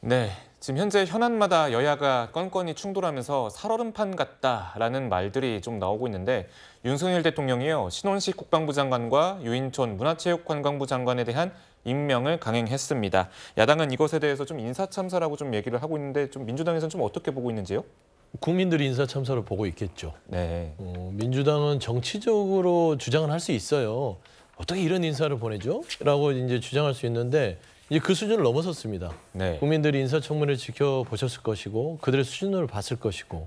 네, 지금 현재 현안마다 여야가 건건이 충돌하면서 살얼음판 같다라는 말들이 좀 나오고 있는데 윤석열 대통령이요, 신원식 국방부 장관과 유인촌 문화체육관광부 장관에 대한 임명을 강행했습니다. 야당은 이것에 대해서 좀 인사참사라고 좀 얘기를 하고 있는데 좀 민주당에서는 좀 어떻게 보고 있는지요? 국민들이 인사참사를 보고 있겠죠. 네. 민주당은 정치적으로 주장을 할 수 있어요. 어떻게 이런 인사를 보내죠? 라고 이제 주장할 수 있는데 이제 그 수준을 넘어섰습니다. 네. 국민들이 인사청문회를 지켜보셨을 것이고 그들의 수준을 봤을 것이고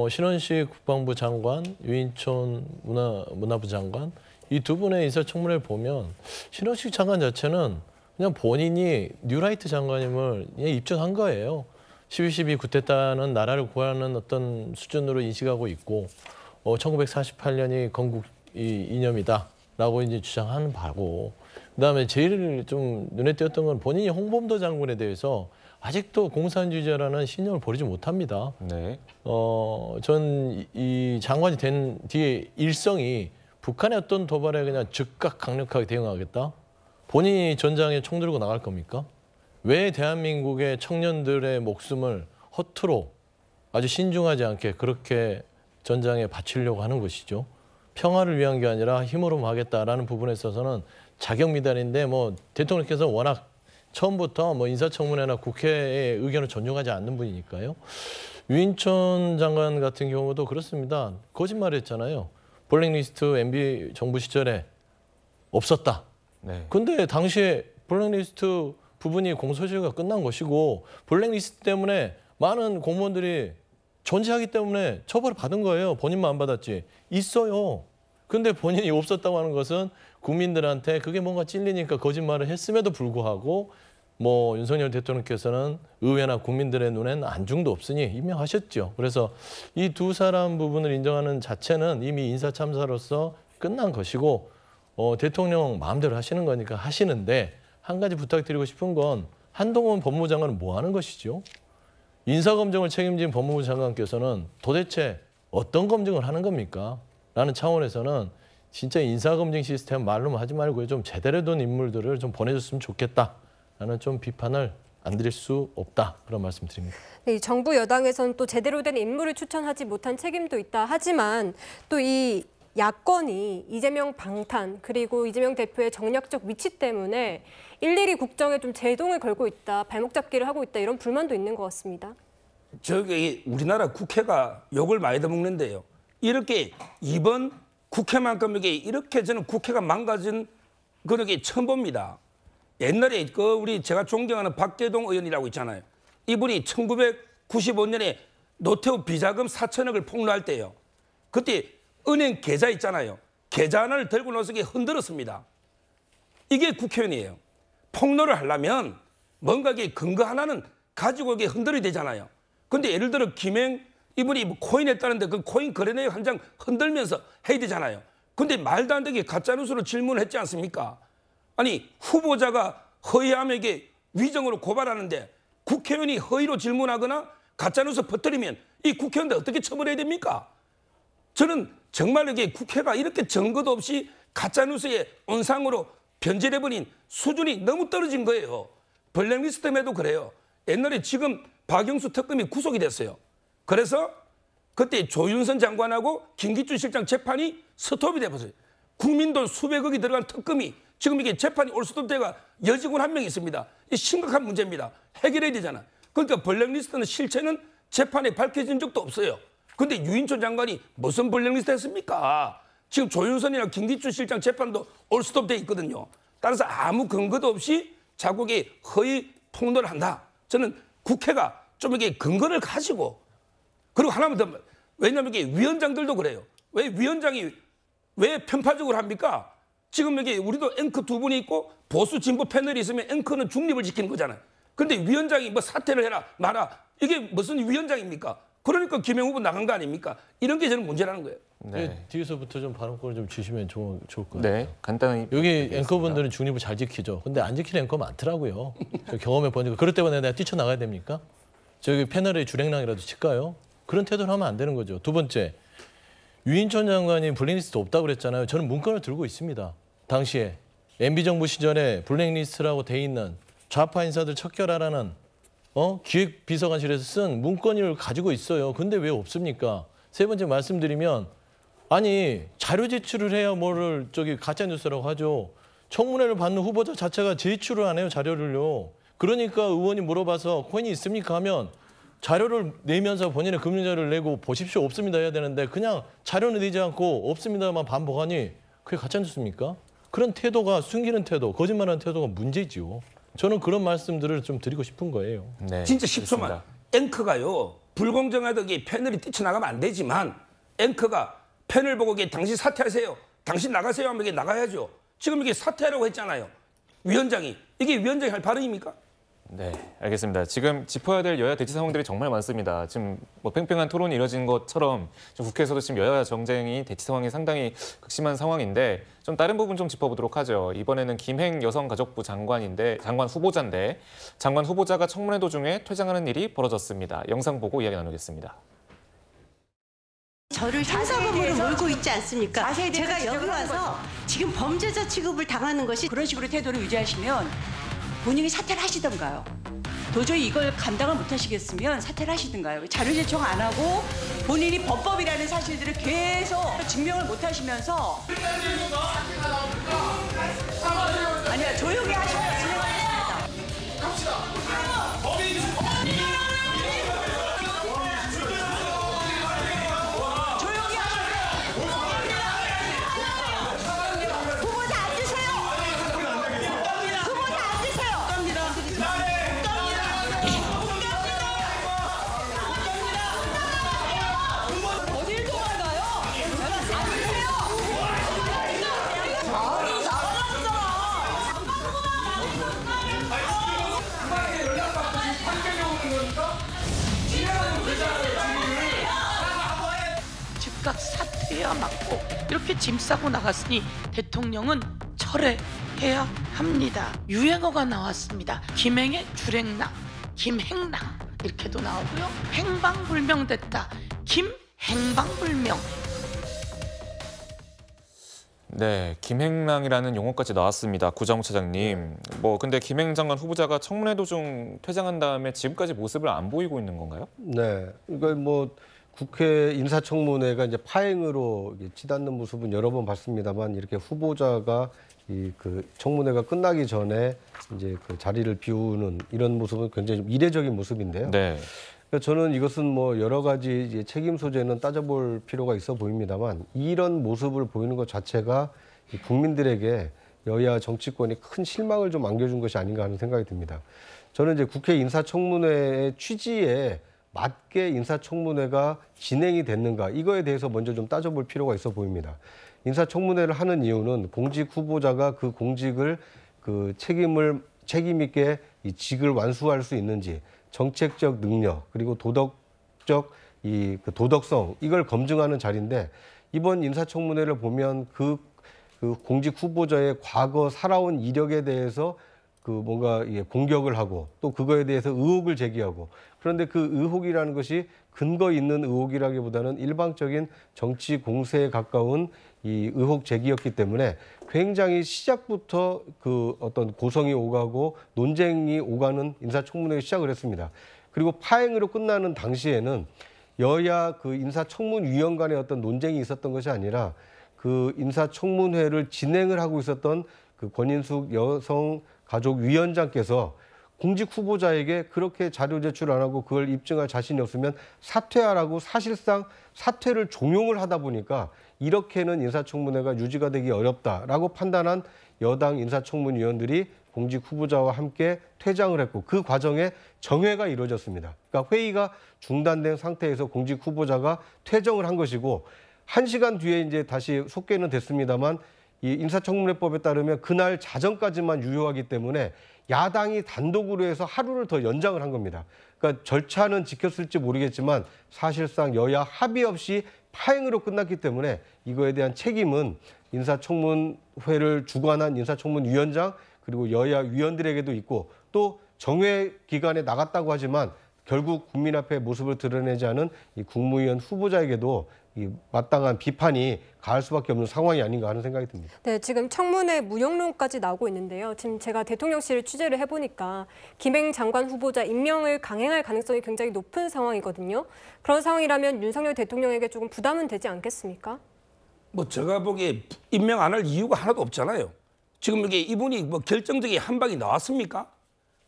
신원식 국방부 장관, 유인촌 문화부 장관 이 두 분의 인사청문회를 보면 신원식 장관 자체는 그냥 본인이 뉴라이트 장관임을 그냥 입증한 거예요. 12.12 쿠데타는 나라를 구하는 어떤 수준으로 인식하고 있고 1948년이 건국 이념이다라고 이제 주장하는 바고 그다음에 제일 좀 눈에 띄었던 건 본인이 홍범도 장군에 대해서 아직도 공산주의자라는 신념을 버리지 못합니다. 네. 전 이 장관이 된 뒤에 일성이 북한의 어떤 도발에 그냥 즉각 강력하게 대응하겠다. 본인이 전장에 총 들고 나갈 겁니까? 왜 대한민국의 청년들의 목숨을 허투루 아주 신중하지 않게 그렇게 전장에 바치려고 하는 것이죠. 평화를 위한 게 아니라 힘으로 하겠다라는 부분에 있어서는 자격미달인데 대통령께서 워낙 처음부터 인사청문회나 국회의 의견을 존중하지 않는 분이니까요. 유인촌 장관 같은 경우도 그렇습니다. 거짓말했잖아요. 블랙리스트 MB 정부 시절에 없었다. 네. 근데 당시에 블랙리스트 부분이 공소시효가 끝난 것이고 블랙리스트 때문에 많은 공무원들이 존재하기 때문에 처벌을 받은 거예요. 본인만 안 받았지. 있어요. 근데 본인이 없었다고 하는 것은 국민들한테 그게 뭔가 찔리니까 거짓말을 했음에도 불구하고 윤석열 대통령께서는 의회나 국민들의 눈엔 안중도 없으니 임명하셨죠. 그래서 이 두 사람 부분을 인정하는 자체는 이미 인사참사로서 끝난 것이고 대통령 마음대로 하시는 거니까 하시는데 한 가지 부탁드리고 싶은 건 한동훈 법무부 장관은 뭐 하는 것이죠? 인사검증을 책임진 법무부 장관께서는 도대체 어떤 검증을 하는 겁니까? 라는 차원에서는 진짜 인사검증 시스템 말로만 하지 말고 좀 제대로 된 인물들을 좀 보내줬으면 좋겠다라는 좀 비판을 안 드릴 수 없다. 그런 말씀 드립니다. 네, 정부 여당에서는 또 제대로 된 인물을 추천하지 못한 책임도 있다. 하지만 또 이 야권이 이재명 방탄 그리고 이재명 대표의 정략적 위치 때문에 일일이 국정에 좀 제동을 걸고 있다, 발목 잡기를 하고 있다 이런 불만도 있는 것 같습니다. 저기 우리나라 국회가 욕을 많이 얻어먹는데요. 이렇게 이번 국회만큼 이렇게 저는 국회가 망가진 그런 게 처음 봅니다. 옛날에 제가 존경하는 박재동 의원이라고 있잖아요. 이분이 1995년에 노태우 비자금 4천억을 폭로할 때요. 그때 은행 계좌 있잖아요. 계좌 하나를 들고 나서 흔들었습니다. 이게 국회의원이에요. 폭로를 하려면 뭔가 근거 하나는 가지고 흔들어야 되잖아요. 근데 예를 들어 김행 이분이 코인 했다는데 그 코인 거래 내역 한 장 흔들면서 해야 되잖아요. 근데 말도 안 되게 가짜뉴스로 질문을 했지 않습니까? 아니 후보자가 허위하면 위정으로 고발하는데 국회의원이 허위로 질문하거나 가짜뉴스 퍼뜨리면 이 국회의원들 어떻게 처벌해야 됩니까? 저는 정말 국회가 이렇게 증거도 없이 가짜뉴스의 온상으로 변질해버린 수준이 너무 떨어진 거예요. 블랙리스트 때문에도 그래요. 옛날에 지금 박영수 특검이 구속이 됐어요. 그래서 그때 조윤선 장관하고 김기춘 실장 재판이 스톱이 돼버렸어요. 국민 돈 수백억이 들어간 특검이 지금 재판이 올 스톱돼가 여직원 한 명 있습니다. 이 심각한 문제입니다. 해결해야 되잖아. 그러니까 블랙리스트는 실체는 재판에 밝혀진 적도 없어요. 근데 유인촌 장관이 무슨 블랙리스트 했습니까? 지금 조윤선이나 김기춘 실장 재판도 올 스톱돼 있거든요. 따라서 아무 근거도 없이 자국의 허위 폭로를 한다. 저는 국회가 좀 근거를 가지고 그리고 하나만 더 왜냐하면 위원장들도 그래요. 왜 위원장이 왜 편파적으로 합니까? 지금 우리도 앵커 두 분이 있고 보수 진보 패널이 있으면 앵커는 중립을 지키는 거잖아요. 근데 위원장이 사퇴를 해라 마라 이게 무슨 위원장입니까? 그러니까 김영 후보 나간 거 아닙니까? 이런 게 저는 문제라는 거예요. 네. 뒤에서부터 좀 발언권을 좀 주시면 좋을 것 같아요. 네, 간단히 여기 앵커분들은 중립을 잘 지키죠. 근데 안 지키는 앵커 많더라고요. 저 경험해 보니까 그럴 때마다 내가 뛰쳐나가야 됩니까? 저기 패널의 주랭랑이라도 칠까요? 그런 태도를 하면 안 되는 거죠. 두 번째, 유인촌 장관이 블랙리스트 없다고 그랬잖아요. 저는 문건을 들고 있습니다. 당시에 MB 정부 시절에 블랙리스트라고 돼 있는 좌파 인사들 척결하라는 기획비서관실에서 쓴 문건을 가지고 있어요. 근데 왜 없습니까? 세 번째 말씀드리면 아니 자료 제출을 해야 뭐를 가짜 뉴스라고 하죠. 청문회를 받는 후보자 자체가 제출을 안 해요, 자료를요. 그러니까 의원이 물어봐서 코인이 있습니까 하면 자료를 내면서 본인의 금융자료를 내고 보십시오 없습니다 해야 되는데 그냥 자료는 내지 않고 없습니다만 반복하니 그게 가짜 뉴스입니까? 그런 태도가 숨기는 태도, 거짓말하는 태도가 문제지요. 저는 그런 말씀들을 좀 드리고 싶은 거예요. 네, 진짜 10초만. 알겠습니다. 앵커가요. 불공정하게 패널이 뛰쳐나가면 안 되지만 앵커가 패널 보고 당신 사퇴하세요. 당신 나가세요 하면 이게 나가야죠. 지금 이게 사퇴하라고 했잖아요. 위원장이. 이게 위원장이 할 발언입니까? 네, 알겠습니다. 지금 짚어야 될 여야 대치 상황들이 정말 많습니다. 지금 뭐 팽팽한 토론이 이뤄진 것처럼 지금 국회에서도 지금 여야 정쟁이 대치 상황이 상당히 극심한 상황인데 좀 다른 부분 좀 짚어보도록 하죠. 이번에는 김행 여성가족부 장관 후보자인데 장관 후보자가 청문회 도중에 퇴장하는 일이 벌어졌습니다. 영상 보고 이야기 나누겠습니다. 저를 형사범으로 몰고 있지 않습니까? 제가 여기 와서 지금 범죄자 취급을 당하는 것이 그런 식으로 태도를 유지하시면 본인이 사퇴를 하시던가요. 도저히 이걸 감당을 못 하시겠으면 사퇴를 하시던가요. 자료 제청 안 하고 본인이 범법이라는 사실들을 계속 증명을 못 하시면서 아니야 조용히 하시고 진행하겠습니다. 조용히 하세요. 후보자 앉으세요. 후보자 앉으세요. 어딜 도망가요? 앉으세요. 즉각 사퇴해야 맞고 이렇게 짐 싸고 나갔으니 대통령은 철회해야 합니다. 유행어가 나왔습니다. 김행의 주랭랑, 김행랑 이렇게도 나오고요. 행방불명됐다. 김행방불명. 네, 김행랑이라는 용어까지 나왔습니다. 구자홍 차장님. 근데 김행 장관 후보자가 청문회 도중 퇴장한 다음에 지금까지 모습을 안 보이고 있는 건가요? 네, 그러니까 국회 인사청문회가 이제 파행으로 치닫는 모습은 여러 번 봤습니다만 이렇게 후보자가 그 청문회가 끝나기 전에 이제 그 자리를 비우는 이런 모습은 굉장히 좀 이례적인 모습인데요. 네. 그러니까 저는 이것은 여러 가지 이제 책임 소재는 따져볼 필요가 있어 보입니다만 이런 모습을 보이는 것 자체가 국민들에게 여야 정치권이 큰 실망을 좀 안겨준 것이 아닌가 하는 생각이 듭니다. 저는 이제 국회 인사청문회의 취지에 맞게 인사청문회가 진행이 됐는가 이거에 대해서 먼저 좀 따져볼 필요가 있어 보입니다. 인사청문회를 하는 이유는 공직 후보자가 그 공직을 책임 있게 이 직을 완수할 수 있는지 정책적 능력 그리고 도덕적 도덕성 이걸 검증하는 자리인데 이번 인사청문회를 보면 그 공직 후보자의 과거 살아온 이력에 대해서 뭔가 공격을 하고 또 그거에 대해서 의혹을 제기하고 그런데 그 의혹이라는 것이 근거 있는 의혹이라기보다는 일방적인 정치 공세에 가까운 이 의혹 제기였기 때문에 굉장히 시작부터 어떤 고성이 오가고 논쟁이 오가는 인사청문회를 시작을 했습니다. 그리고 파행으로 끝나는 당시에는 여야 인사청문위원 간의 어떤 논쟁이 있었던 것이 아니라 인사청문회를 진행을 하고 있었던 권인숙 여성가족위원장께서 공직 후보자에게 그렇게 자료 제출 안 하고 그걸 입증할 자신이 없으면 사퇴하라고 사실상 사퇴를 종용을 하다 보니까 이렇게는 인사청문회가 유지가 되기 어렵다라고 판단한 여당 인사청문위원들이 공직 후보자와 함께 퇴장을 했고 그 과정에 정회가 이루어졌습니다. 그러니까 회의가 중단된 상태에서 공직 후보자가 퇴정을 한 것이고 1시간 뒤에 이제 다시 속개는 됐습니다만 이 인사청문회법에 따르면 그날 자정까지만 유효하기 때문에 야당이 단독으로 해서 하루를 더 연장을 한 겁니다. 그러니까 절차는 지켰을지 모르겠지만 사실상 여야 합의 없이 파행으로 끝났기 때문에 이거에 대한 책임은 인사청문회를 주관한 인사청문위원장 그리고 여야 위원들에게도 있고 또 정회 기간에 나갔다고 하지만 결국 국민 앞에 모습을 드러내지 않은 이 국무위원 후보자에게도 이 마땅한 비판이 가할 수밖에 없는 상황이 아닌가 하는 생각이 듭니다. 네, 지금 청문회 무용론까지 나오고 있는데요. 지금 제가 대통령실을 취재를 해보니까 김행 장관 후보자 임명을 강행할 가능성이 굉장히 높은 상황이거든요. 그런 상황이라면 윤석열 대통령에게 조금 부담은 되지 않겠습니까? 뭐 제가 보기에 임명 안 할 이유가 하나도 없잖아요. 지금 이게 이분이 뭐 결정적인 한 방이 나왔습니까?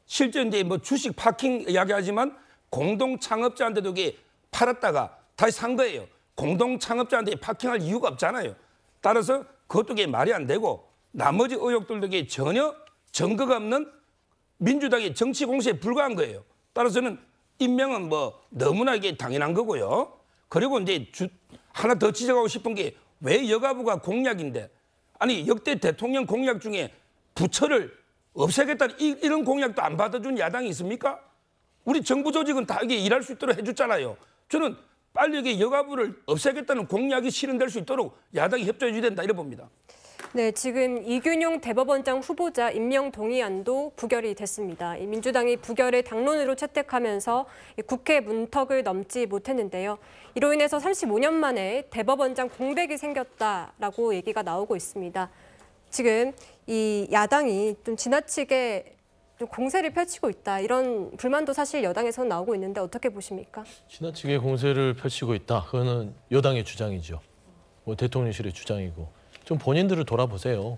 실제 이제 뭐 주식 파킹 이야기하지만 공동 창업자한테도 이게 팔았다가 다시 산 거예요. 공동 창업자한테 파킹할 이유가 없잖아요. 따라서 그것도 이게 말이 안 되고 나머지 의혹들도 이게 전혀 증거가 없는 민주당의 정치 공세에 불과한 거예요. 따라서는 임명은 뭐 너무나 이게 당연한 거고요. 그리고 이제 하나 더 지적하고 싶은 게 왜 여가부가 공약인데 아니 역대 대통령 공약 중에 부처를 없애겠다는 이런 공약도 안 받아준 야당이 있습니까? 우리 정부 조직은 다 이게 일할 수 있도록 해줬잖아요. 저는 빨리 이게 여가부를 없애겠다는 공약이 실현될 수 있도록 야당이 협조해 줘야 된다 이래 봅니다. 네, 지금 이균용 대법원장 후보자 임명 동의안도 부결이 됐습니다. 이 민주당이 부결을 당론으로 채택하면서 국회 문턱을 넘지 못했는데요. 이로 인해서 35년 만에 대법원장 공백이 생겼다라고 얘기가 나오고 있습니다. 지금 이 야당이 좀 지나치게 좀 공세를 펼치고 있다 이런 불만도 사실 여당에서는 나오고 있는데 어떻게 보십니까? 지나치게 공세를 펼치고 있다. 그거는 여당의 주장이죠. 뭐 대통령실의 주장이고. 좀 본인들을 돌아보세요.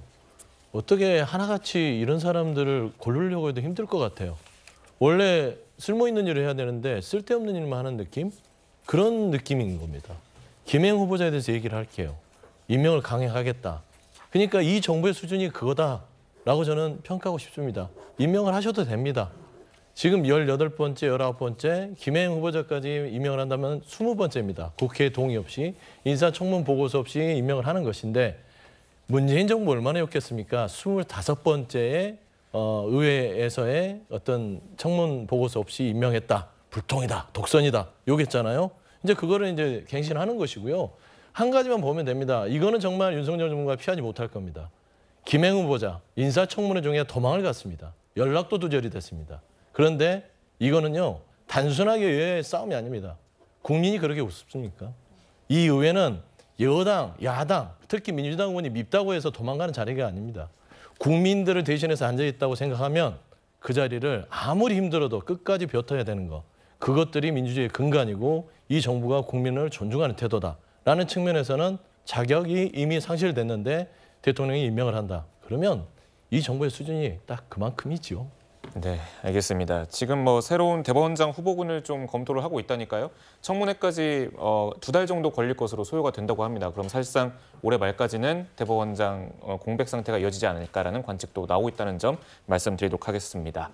어떻게 하나같이 이런 사람들을 고르려고 해도 힘들 것 같아요. 원래 쓸모 있는 일을 해야 되는데 쓸데없는 일만 하는 느낌? 그런 느낌인 겁니다. 김행 후보자에 대해서 얘기를 할게요. 임명을 강행하겠다. 그러니까 이 정부의 수준이 그거다라고 저는 평가하고 싶습니다. 임명을 하셔도 됩니다. 지금 18번째, 19번째 김행 후보자까지 임명을 한다면 20번째입니다. 국회 동의 없이 인사청문 보고서 없이 임명을 하는 것인데 문재인 정부 얼마나 욕했습니까? 25번째에 의회에서의 어떤 청문 보고서 없이 임명했다. 불통이다. 독선이다. 욕했잖아요. 이제 그거를 이제 갱신하는 것이고요. 한 가지만 보면 됩니다. 이거는 정말 윤석열 정부가 피하지 못할 겁니다. 김행 후보자 인사청문회 중에 도망을 갔습니다. 연락도 두절이 됐습니다. 그런데 이거는요. 단순하게 의회의 싸움이 아닙니다. 국민이 그렇게 우습습니까? 이 의회는 여당, 야당, 특히 민주당 의원이 밉다고 해서 도망가는 자리가 아닙니다. 국민들을 대신해서 앉아있다고 생각하면 그 자리를 아무리 힘들어도 끝까지 버텨야 되는 거. 그것들이 민주주의의 근간이고 이 정부가 국민을 존중하는 태도다라는 측면에서는 자격이 이미 상실됐는데 대통령이 임명을 한다. 그러면 이 정부의 수준이 딱 그만큼이지요. 네, 알겠습니다. 지금 뭐 새로운 대법원장 후보군을 좀 검토를 하고 있다니까요. 청문회까지 2달 정도 걸릴 것으로 소요가 된다고 합니다. 그럼 사실상 올해 말까지는 대법원장 공백 상태가 이어지지 않을까라는 관측도 나오고 있다는 점 말씀드리도록 하겠습니다.